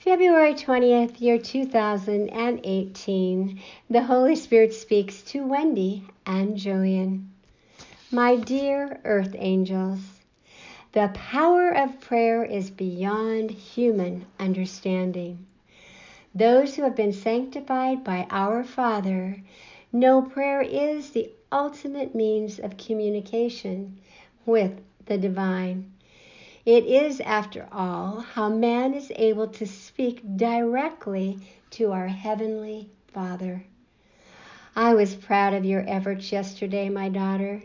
February 20th, year 2018, the Holy Spirit speaks to Wendy and Jillian. My dear earth angels, the power of prayer is beyond human understanding. Those who have been sanctified by our Father know prayer is the ultimate means of communication with the divine. It is, after all, how man is able to speak directly to our Heavenly Father. I was proud of your efforts yesterday, my daughter.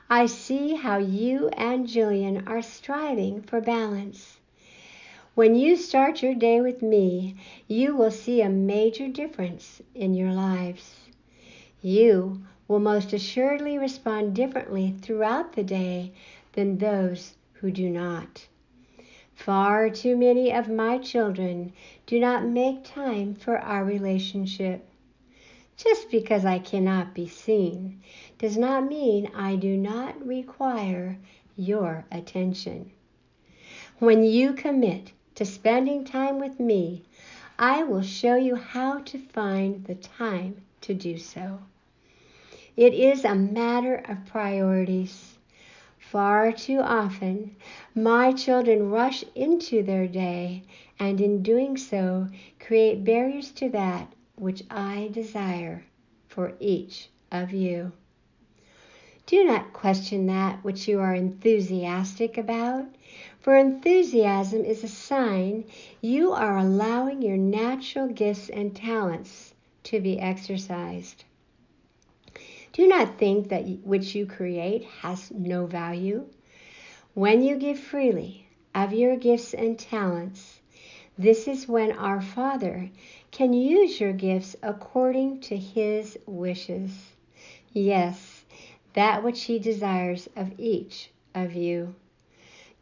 I see how you and Jillian are striving for balance. When you start your day with me, you will see a major difference in your lives. You will most assuredly respond differently throughout the day than those who do not. Far too many of my children do not make time for our relationship. Just because I cannot be seen does not mean I do not require your attention. When you commit to spending time with me, I will show you how to find the time to do so. It is a matter of priorities. Far too often, my children rush into their day and in doing so create barriers to that which I desire for each of you. Do not question that which you are enthusiastic about, for enthusiasm is a sign you are allowing your natural gifts and talents to be exercised. Do not think that which you create has no value. When you give freely of your gifts and talents, this is when our Father can use your gifts according to His wishes. Yes, that which He desires of each of you.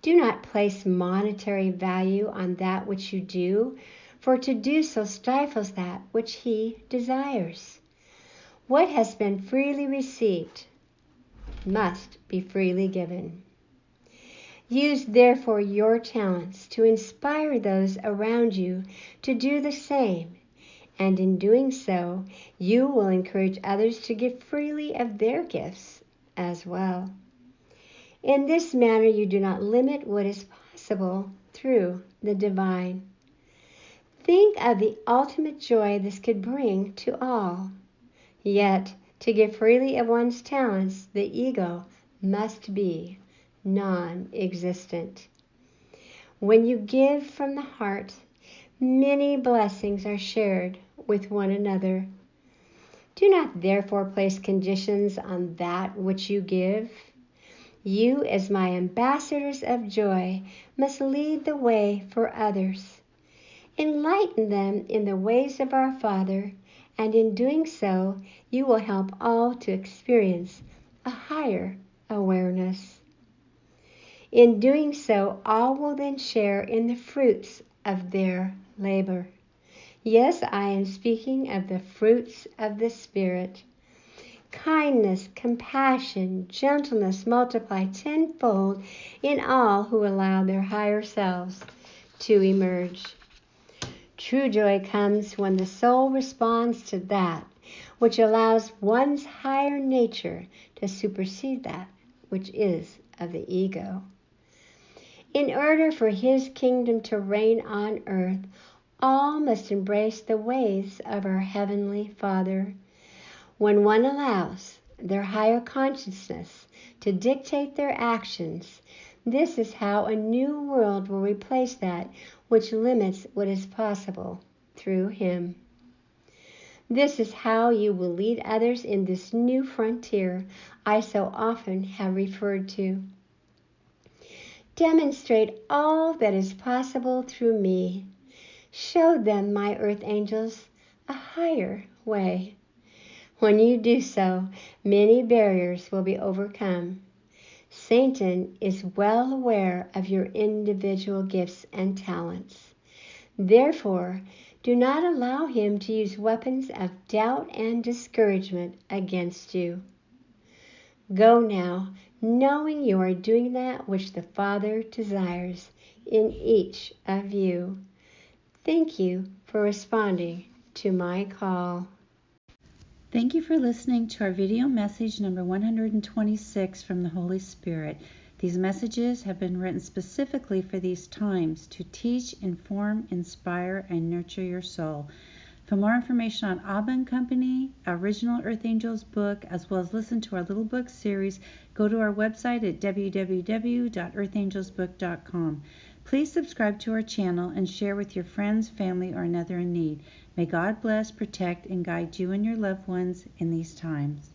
Do not place monetary value on that which you do, for to do so stifles that which He desires. What has been freely received must be freely given. Use therefore your talents to inspire those around you to do the same, and in doing so, you will encourage others to give freely of their gifts as well. In this manner, you do not limit what is possible through the divine. Think of the ultimate joy this could bring to all. Yet, to give freely of one's talents, the ego must be non-existent. When you give from the heart, many blessings are shared with one another. Do not therefore place conditions on that which you give. You, as my ambassadors of joy, must lead the way for others. Enlighten them in the ways of our Father, and in doing so, you will help all to experience a higher awareness. In doing so, all will then share in the fruits of their labor. Yes, I am speaking of the fruits of the Spirit. Kindness, compassion, gentleness multiply tenfold in all who allow their higher selves to emerge. True joy comes when the soul responds to that which allows one's higher nature to supersede that which is of the ego. In order for His kingdom to reign on earth, all must embrace the ways of our Heavenly Father. When one allows their higher consciousness to dictate their actions, this is how a new world will replace that which limits what is possible through Him. This is how you will lead others in this new frontier I so often have referred to. Demonstrate all that is possible through me. Show them, my earth angels, a higher way. When you do so, many barriers will be overcome. Satan is well aware of your individual gifts and talents. Therefore, do not allow him to use weapons of doubt and discouragement against you. Go now, knowing you are doing that which the Father desires in each of you. Thank you for responding to my call. Thank you for listening to our video message number 126 from the Holy Spirit. These messages have been written specifically for these times to teach, inform, inspire, and nurture your soul. For more information on ABBA and Company, our original Earth Angels book, as well as listen to our little book series, go to our website at www.earthangelsbook.com. Please subscribe to our channel and share with your friends, family, or another in need. May God bless, protect, and guide you and your loved ones in these times.